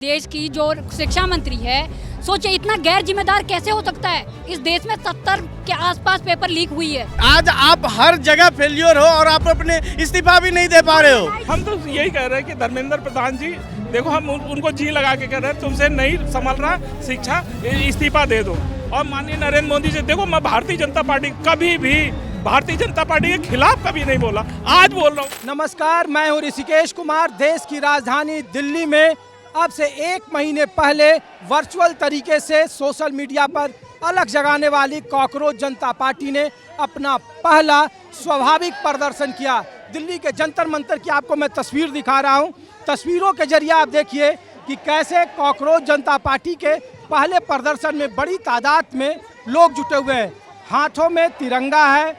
देश की जो शिक्षा मंत्री है, सोचिए इतना गैर जिम्मेदार कैसे हो सकता है। इस देश में 70 के आसपास पेपर लीक हुई है। आज आप हर जगह फेल्योर हो और आप अपने इस्तीफा भी नहीं दे पा रहे हो। हम तो यही कह रहे हैं कि धर्मेंद्र प्रधान जी देखो, हम उनको जी लगा के कह रहे हैं तुमसे नहीं संभल रहा शिक्षा, इस्तीफा दे दो। और माननीय नरेंद्र मोदी जी देखो, मैं भारतीय जनता पार्टी कभी भी भारतीय जनता पार्टी के खिलाफ कभी नहीं बोला, आज बोल रहा हूँ। नमस्कार, मैं हूँ ऋषिकेश कुमार। देश की राजधानी दिल्ली में अब से 1 महीने पहले वर्चुअल तरीके से सोशल मीडिया पर अलग जगाने वाली कॉकरोच जनता पार्टी ने अपना पहला स्वाभाविक प्रदर्शन किया। दिल्ली के जंतर मंतर की आपको मैं तस्वीर दिखा रहा हूँ। तस्वीरों के जरिए आप देखिए कि कैसे कॉकरोच जनता पार्टी के पहले प्रदर्शन में बड़ी तादाद में लोग जुटे हुए हैं। हाथों में तिरंगा है,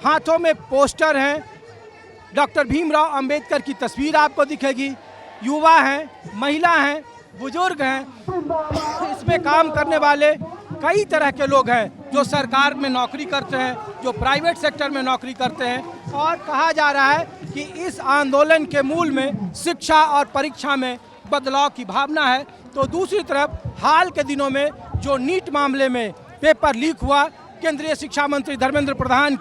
हाथों में पोस्टर हैं। डॉक्टर भीमराव अंबेडकर की तस्वीर आपको दिखेगी। युवा हैं, महिला हैं, बुजुर्ग हैं, इसमें काम करने वाले कई तरह के लोग हैं जो सरकार में नौकरी करते हैं, जो प्राइवेट सेक्टर में नौकरी करते हैं। और कहा जा रहा है कि इस आंदोलन के मूल में शिक्षा और परीक्षा में बदलाव की भावना है। तो दूसरी तरफ हाल के दिनों में जो नीट मामले में पेपर लीक हुआ, केंद्रीय शिक्षा मंत्री धर्मेंद्र प्रधान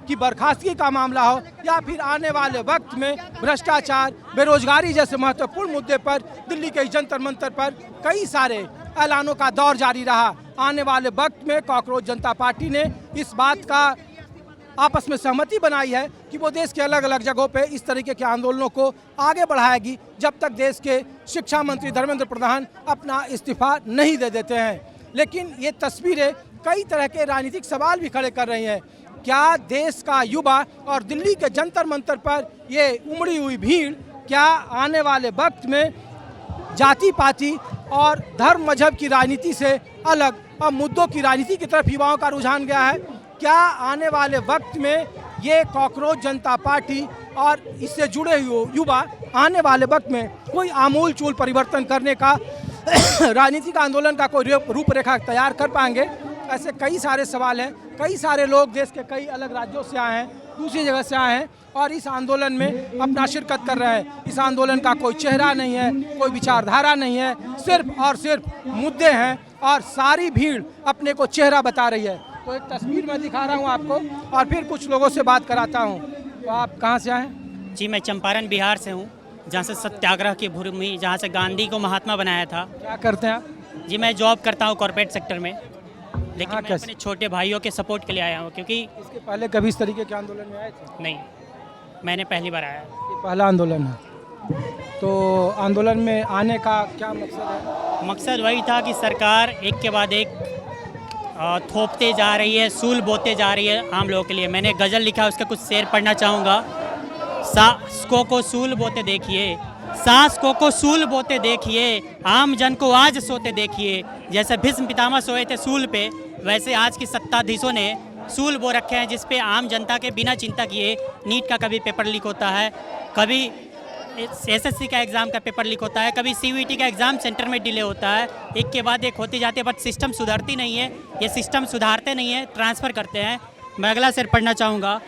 की बर्खास्तगी का मामला हो या फिर आने वाले वक्त में भ्रष्टाचार, बेरोजगारी जैसे महत्वपूर्ण मुद्दे पर दिल्ली के जंतर मंतर पर कई सारे ऐलानों का दौर जारी रहा। आने वाले वक्त में कॉकरोच जनता पार्टी ने इस बात का आपस में सहमति बनाई है कि वो देश के अलग अलग जगहों पे इस तरीके के आंदोलनों को आगे बढ़ाएगी जब तक देश के शिक्षा मंत्री धर्मेंद्र प्रधान अपना इस्तीफा नहीं दे देते हैं। लेकिन ये तस्वीरें कई तरह के राजनीतिक सवाल भी खड़े कर रही हैं। क्या देश का युवा और दिल्ली के जंतर मंतर पर ये उमड़ी हुई भीड़ क्या आने वाले वक्त में जाति पाति और धर्म मजहब की राजनीति से अलग अब मुद्दों की राजनीति की तरफ युवाओं का रुझान गया है? क्या आने वाले वक्त में ये कॉकरोच जनता पार्टी और इससे जुड़े हुए युवा आने वाले वक्त में कोई आमूल चूल परिवर्तन करने का राजनीतिक आंदोलन का कोई रूपरेखा तैयार कर पाएंगे? ऐसे कई सारे सवाल हैं। कई सारे लोग देश के कई अलग राज्यों से आए हैं, दूसरी जगह से आए हैं और इस आंदोलन में अपना शिरकत कर रहे हैं। इस आंदोलन का कोई चेहरा नहीं है, कोई विचारधारा नहीं है, सिर्फ और सिर्फ मुद्दे हैं और सारी भीड़ अपने को चेहरा बता रही है। तो एक तस्वीर मैं दिखा रहा हूँ आपको और फिर कुछ लोगों से बात कराता हूँ। तो आप कहाँ से आए? जी, मैं चंपारण बिहार से हूँ, जहाँ से सत्याग्रह की भूमि, जहाँ से गांधी को महात्मा बनाया था। क्या करते हैं आप? जी, मैं जॉब करता हूँ कॉर्पोरेट सेक्टर में, लेकिन मैं कैसे? अपने छोटे भाइयों के सपोर्ट के लिए आया हूँ क्योंकि इसके पहले कभी इस तरीके के आंदोलन में आए थे? नहीं, मैंने पहली बार आया। ये पहला आंदोलन है। तो आंदोलन में आने का क्या मकसद है? मकसद वही था कि सरकार एक के बाद एक थोपते जा रही है, सूल बोते जा रही है आम लोगों के लिए। मैंने गज़ल लिखा, उसका कुछ शेर पढ़ना चाहूँगा। सांस को सूल बोते देखिए, सांस को सूल बोते देखिए, आम जन को आज सोते देखिए। जैसे भीष्म पितामह सोए थे सूल पे, वैसे आज की सत्ताधीशों ने सूल बो रखे हैं जिस पे आम जनता के बिना चिंता किए नीट का कभी पेपर लीक होता है, कभी एसएससी का एग्ज़ाम का पेपर लीक होता है, कभी सीयूईटी का एग्ज़ाम सेंटर में डिले होता है। एक के बाद एक होती जाती है, बट सिस्टम सुधरती नहीं है। ये सिस्टम सुधारते नहीं है, ट्रांसफ़र करते हैं। मैं अगला शेर पढ़ना चाहूँगा।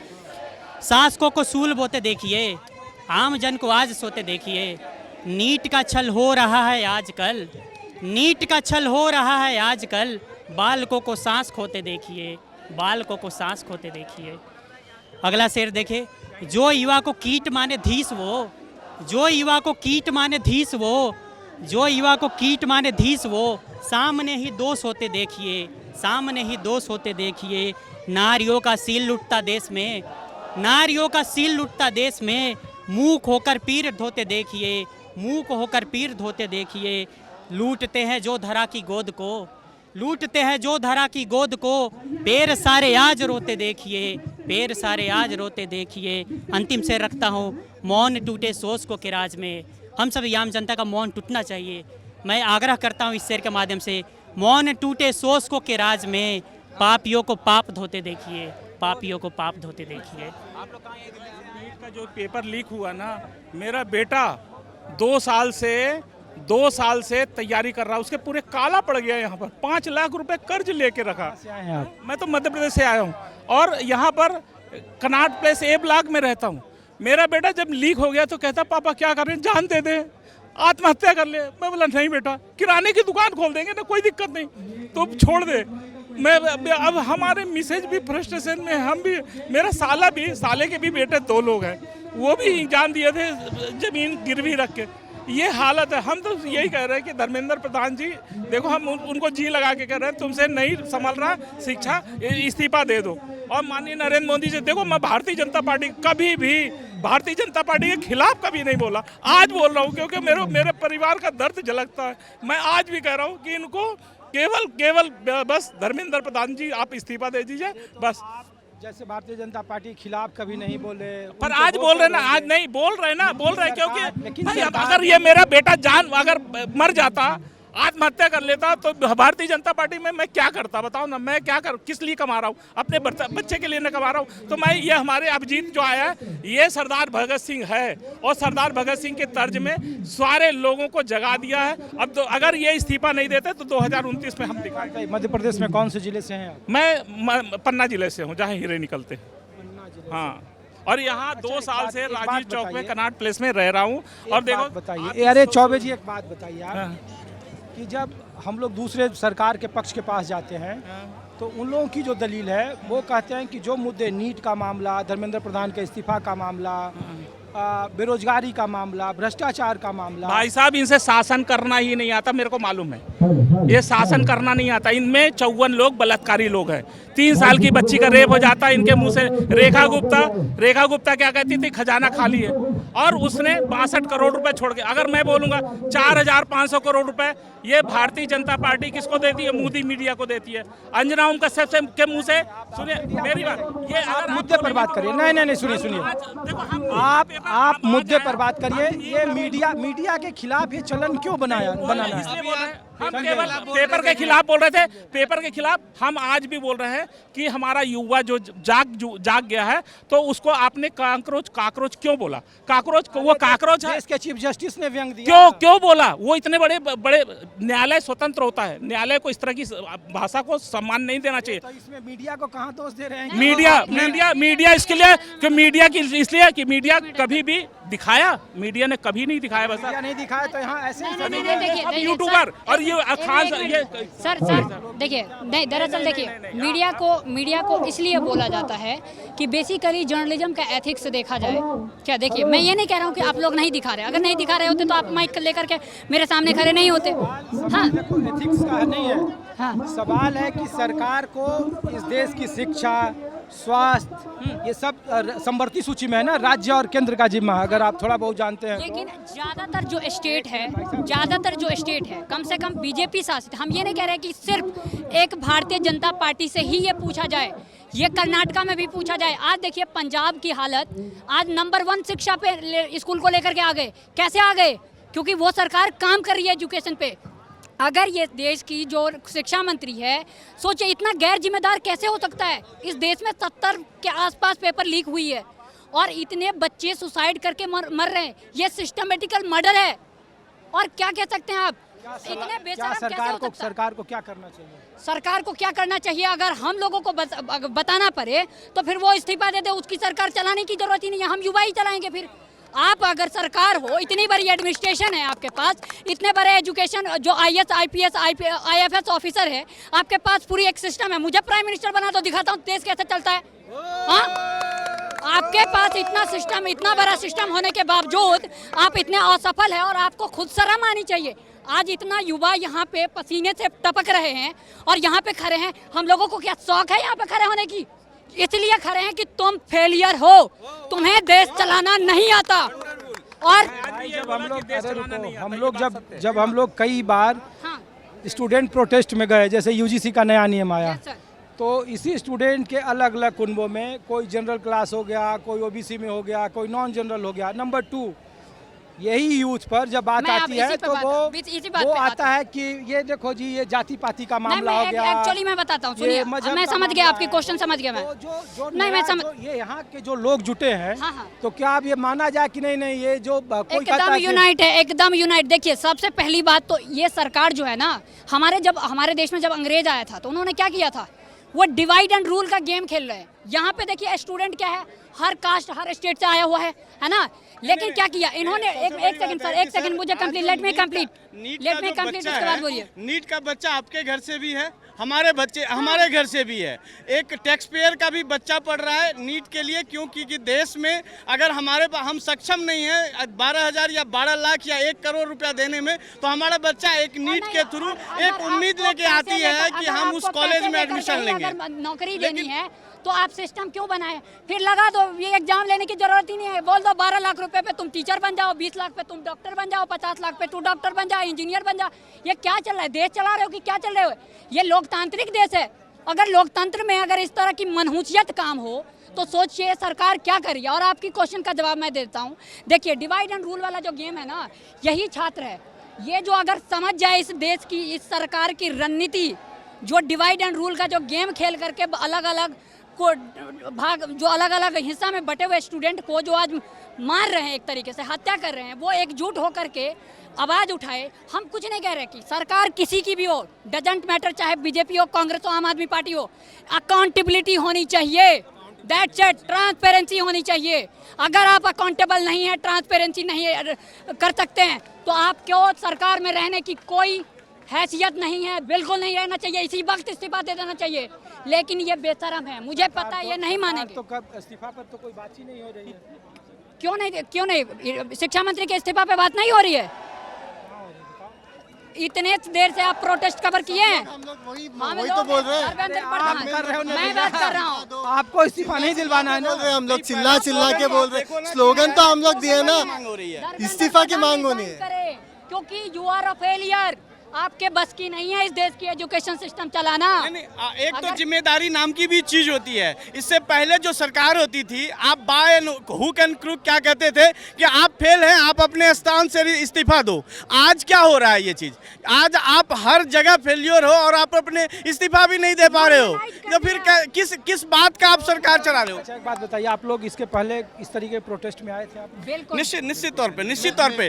सांस को सूल बोते देखिए, आम जन को आज सोते देखिए। नीट का छल हो रहा है आजकल, नीट का छल हो रहा है आजकल। बालकों को सांस खोते देखिए, बालकों को सांस खोते देखिए। अगला शेर देखे। जो युवा को कीट माने धीस वो, जो युवा को कीट माने धीस वो, जो युवा को कीट माने धीस वो। सामने ही दोष होते देखिए, सामने ही दोष होते देखिए। नारियों का सील लुटता देश में, नारियों का सील लुटता देश में। मूक होकर पीर धोते देखिए, मूक होकर पीर धोते देखिए। लूटते हैं जो धरा की गोद को, लूटते हैं जो धरा की गोद को। पैर सारे आज रोते देखिए, पैर सारे आज रोते देखिए। अंतिम से रखता हूँ। मौन टूटे सोच को किराज में। हम सब आम जनता का मौन टूटना चाहिए। मैं आग्रह करता हूँ इस शेर के माध्यम से, मौन टूटे सोच को किराज में। पापियों को पाप धोते देखिए, पापियों को पाप धोते देखिए। आप लोग कहाँ? नीट का जो पेपर लीक हुआ ना, मेरा बेटा 2 साल से तैयारी कर रहा है, उसके पूरे काला पड़ गया। यहाँ पर 5 लाख रुपए कर्ज लेके रखा। मैं तो मध्य प्रदेश से आया हूँ और यहाँ पर कनाट प्लेस A ब्लॉक में रहता हूँ। मेरा बेटा जब लीक हो गया तो कहता पापा क्या कर रहे हैं, जान दे दे। आत्महत्या कर ले। मैं बोला नहीं बेटा, किराने की दुकान खोल देंगे ना, कोई दिक्कत नहीं, तो छोड़ दे। मैं अब हमारे मिसेज भी फ्रस्ट्रेशन में, हम भी, मेरा साले के भी बेटे 2 लोग हैं, वो भी एग्जाम दिए थे जमीन गिरवी रख के। ये हालत है। हम तो यही कह रहे हैं कि धर्मेंद्र प्रधान जी, देखो हम उनको जी लगा के कह रहे हैं, तुमसे नहीं संभल रहा शिक्षा, इस्तीफा दे दो। और माननीय नरेंद्र मोदी जी, देखो मैं भारतीय जनता पार्टी, कभी भी भारतीय जनता पार्टी के खिलाफ कभी नहीं बोला, आज बोल रहा हूँ क्योंकि मेरे परिवार का दर्द झलकता है। मैं आज भी कह रहा हूँ कि इनको केवल बस धर्मेंद्र प्रधान जी आप इस्तीफा दे दीजिए बस। जैसे भारतीय जनता पार्टी के खिलाफ कभी नहीं बोले, पर आज बोल रहे ना, आज नहीं बोल रहे ना, बोल रहे क्योंकि लेकिन भाई अगर ये मेरा बेटा जान अगर मर जाता, आत्महत्या कर लेता, तो भारतीय जनता पार्टी में मैं क्या करता बताओ ना। मैं क्या किस लिए कमा रहा हूँ, अपने बच्चे के लिए न कमा रहा हूँ। तो मैं ये हमारे अभिजीत जो आया है, ये सरदार भगत सिंह है, और सरदार भगत सिंह के तर्ज में सारे लोगों को जगा दिया है। अब तो अगर ये इस्तीफा नहीं देते तो 2029 में हम दिखाएंगे। मध्य प्रदेश में कौन से जिले से हैं आप? मैं पन्ना जिले से हूँ, जहाँ हीरे निकलते हैं। हाँ, और यहाँ 2 साल से राजीव चौक में कनाट प्लेस में रह रहा हूँ। और देखो बताइए, अरे चौबे जी एक बात बताइए आप, कि जब हम लोग दूसरे सरकार के पक्ष के पास जाते हैं तो उन लोगों की जो दलील है वो कहते हैं कि जो मुद्दे नीट का मामला, धर्मेंद्र प्रधान के इस्तीफा का मामला, बेरोजगारी का मामला, भ्रष्टाचार का मामला, भाई साहब इनसे शासन करना ही नहीं आता, मेरे को मालूम है ये शासन करना नहीं आता। इनमें 54 लोग बलात्कारी लोग हैं। 3 साल की बच्ची का रेप हो जाता है इनके मुंह से। रेखा गुप्ता क्या कहती थी, खजाना खाली है, और उसने 62 करोड़ रुपए छोड़ के, अगर मैं बोलूंगा 4500 करोड़ रुपए ये भारतीय जनता पार्टी किसको देती है, मोदी मीडिया को देती है। अंजना ओम कश्यप के मुंह से सुनिए मेरी बात, ये अगर मुद्दे पर बात करिए। नहीं सुनिए, आप मुद्दे पर बात करिए। ये मीडिया के खिलाफ ये चलन क्यों बनाना है? हम केवल पेपर के खिलाफ बोल रहे थे, पेपर के खिलाफ। हम आज भी बोल रहे हैं कि हमारा युवा जो जाग गया है, तो उसको आपने काकरोच क्यों बोला? वो काकरोच है। इसके चीफ जस्टिस ने व्यंग दिया। क्यों बोला? वो इतने बड़े न्यायालय स्वतंत्र होता है, न्यायालय को इस तरह की भाषा को सम्मान नहीं देना चाहिए। तो इसमें मीडिया को कहाँ दोष दे रहे हैं? मीडिया इसके लिए कि इसलिए कि मीडिया कभी भी दिखाया, मीडिया ने कभी नहीं दिखाया। बस नहीं दिखाया तो यहाँ ऐसे यूट्यूबर और ये खान ये सर देखिए, नहीं दरअसल देखिए, मीडिया को इसलिए बोला जाता है कि बेसिकली जर्नलिज्म का एथिक्स देखा जाए। क्या देखिए, मैं ये नहीं कह रहा हूँ कि आप लोग नहीं दिखा रहे, अगर नहीं दिखा रहे होते तो आप माइक लेकर के मेरे सामने खड़े नहीं होते। हाँ, एथिक्स का नहीं है। हाँ, सवाल है कि सरकार को इस देश की शिक्षा, स्वास्थ्य, ये सब समवर्ती सूची में है ना, राज्य और केंद्र का जिम्मा, अगर आप थोड़ा बहुत जानते हैं। लेकिन ज्यादातर जो स्टेट है कम से कम बीजेपी शासित। हम ये नहीं कह रहे कि सिर्फ एक भारतीय जनता पार्टी से ही ये पूछा जाए, ये कर्नाटका में भी पूछा जाए। आज देखिए पंजाब की हालत, आज नंबर 1 शिक्षा पे स्कूल को लेकर के आ गए। कैसे आ गए? क्योंकि वो सरकार काम कर रही है एजुकेशन पे। अगर ये देश की जो शिक्षा मंत्री है, सोचिए इतना गैर जिम्मेदार कैसे हो सकता है? इस देश में 70 के आसपास पेपर लीक हुई है और इतने बच्चे सुसाइड करके मर रहे हैं। ये सिस्टमेटिकल मर्डर है। और क्या कह सकते हैं आप? इतने बेशरम कैसे हो सकता है? सरकार को क्या करना चाहिए? सरकार को क्या करना चाहिए? अगर हम लोगों को बताना पड़े तो फिर वो इस्तीफा दे दे, उसकी सरकार चलाने की जरूरत ही नहीं है, हम युवा ही चलाएंगे। फिर आप अगर सरकार हो, इतनी बड़ी एडमिनिस्ट्रेशन है आपके पास, इतने बड़े एजुकेशन जो IAS IPS IFS ऑफिसर है आपके पास, पूरी एक सिस्टम है। मुझे प्राइम मिनिस्टर बना दो, दिखाता हूँ देश कैसे चलता है। हाँ, आपके पास इतना सिस्टम, इतना बड़ा सिस्टम होने के बावजूद आप इतने असफल है, और आपको खुद शर्म आनी चाहिए। आज इतना युवा यहाँ पे पसीने से टपक रहे हैं और यहाँ पे खड़े हैं। हम लोगों को क्या शौक है यहाँ पे खड़े होने की? इसलिए खड़े हैं कि तुम फेलियर हो, तुम्हें देश चलाना नहीं आता। और जब हम लोग कई बार स्टूडेंट प्रोटेस्ट में गए, जैसे UGC का नया नियम आया, तो इसी स्टूडेंट के अलग अलग कुनबों में कोई जनरल क्लास हो गया, कोई OBC में हो गया, कोई नॉन जनरल हो गया। नंबर 2, यही यूथ पर जब बात आती है तो वो आता है कि ये देखो जी, ये जाति पाति का मामला हो गया। एक्चुअली मैं बताता हूँ, सुनिए, मैं समझ गया आपकी क्वेश्चन, समझ गया मैं। नहीं, मैं समझ, ये यहाँ के जो लोग जुटे हैं, तो क्या अब ये माना जाए कि नहीं ये जो एकदम यूनाइट है, एकदम यूनाइट। देखिए, सबसे पहली बात तो ये सरकार जो है ना, हमारे देश में जब अंग्रेज आया था तो उन्होंने क्या किया था? वो डिवाइड एंड रूल का गेम खेल रहे हैं। यहाँ पे देखिए स्टूडेंट क्या है, हर कास्ट हर स्टेट से आया हुआ है ना। लेकिन क्या किया इन्होंने? एक सेकंड सर, एक सेकंड मुझे complete, let me complete, let me complete, उसके बाद बोलिए। नीट का बच्चा आपके घर से भी है, हमारे बच्चे हमारे घर से भी है, एक टैक्स पेयर का भी बच्चा पढ़ रहा है नीट के लिए। क्योंकि कि देश में अगर हम सक्षम नहीं है 12,000 या 12 लाख या 1 करोड़ रुपया देने में, तो हमारा बच्चा एक नीट के थ्रू एक उम्मीद लेके आती है कि हम उस कॉलेज में एडमिशन लेंगे। नौकरी देनी है तो आप सिस्टम क्यों बनाए? फिर लगा दो, ये एग्जाम लेने की जरूरत ही नहीं है। बोल दो 12 लाख रुपए पे तुम टीचर बन जाओ, 20 लाख पे तुम डॉक्टर बन जाओ, 50 लाख पे तू डॉक्टर बन जाओ, इंजीनियर बन जाओ। ये क्या चल रहा है? देश चला रहे हो कि क्या चल रहे हो? ये लोकतांत्रिक देश है। अगर लोकतंत्र में अगर इस तरह की मनहूसियत काम हो तो सोचिए सरकार क्या करिए। और आपकी क्वेश्चन का जवाब मैं देता हूँ। देखिए, डिवाइड एंड रूल वाला जो गेम है ना, यही छात्र है। ये जो अगर समझ जाए इस देश की, इस सरकार की रणनीति, जो डिवाइड एंड रूल का जो गेम खेल करके अलग अलग को जो अलग अलग हिस्सा में बटे हुए स्टूडेंट को जो आज मार रहे हैं, एक तरीके से हत्या कर रहे हैं, वो एकजुट होकर के आवाज़ उठाए। हम कुछ नहीं कह रहे कि सरकार किसी की भी हो, डजंट मैटर, चाहे बीजेपी हो, कांग्रेस हो, आम आदमी पार्टी हो, अकाउंटेबिलिटी होनी चाहिए। दैट्स इट, ट्रांसपेरेंसी होनी चाहिए। अगर आप अकाउंटेबल नहीं है, ट्रांसपेरेंसी नहीं कर सकते हैं, तो आप क्यों सरकार में रहने की कोई हैसियत नहीं है। बिल्कुल नहीं रहना चाहिए, इसी वक्त इस्तीफा दे देना चाहिए। लेकिन ये बेशरम है, मुझे पता है ये नहीं मानेंगे। तो कब इस्तीफा पर तो कोई बात ही नहीं हो रही है? क्यों नहीं? शिक्षा मंत्री के इस्तीफा पे बात नहीं हो रही है? इतने देर से आप प्रोटेस्ट कवर किए हैं। हम लोग वही तो बोल रहे हैं। आप कर रहे हो, मैं बात कर रहा हूँ। आपको इस्तीफा नहीं दिलवाना है ना? बोल रहे हैं हम लोग, चिल्ला चिल्ला के बोल रहे हैं। स्लोगन तो हम लोग दिए ना, इस्तीफा की मांग होनी है। क्योंकि यू आर अ फेलियर। आपके बस की नहीं है इस देश की एजुकेशन सिस्टम चलाना। एक तो जिम्मेदारी नाम की भी चीज होती है। इससे पहले जो सरकार होती थी, आप बाय हुक एंड क्रूक क्या कहते थे कि आप फेल हैं, आप अपने स्थान से इस्तीफा दो। आज क्या हो रहा है ये चीज? आज आप हर जगह फेलियर हो और आप अपने इस्तीफा भी नहीं दे पा रहे हो। तो फिर किस बात का आप सरकार चला रहे हो? अच्छा, एक बात बताइए, आप लोग इसके पहले इस तरीके के प्रोटेस्ट में आए थे आप? बिल्कुल, निश्चित तौर पे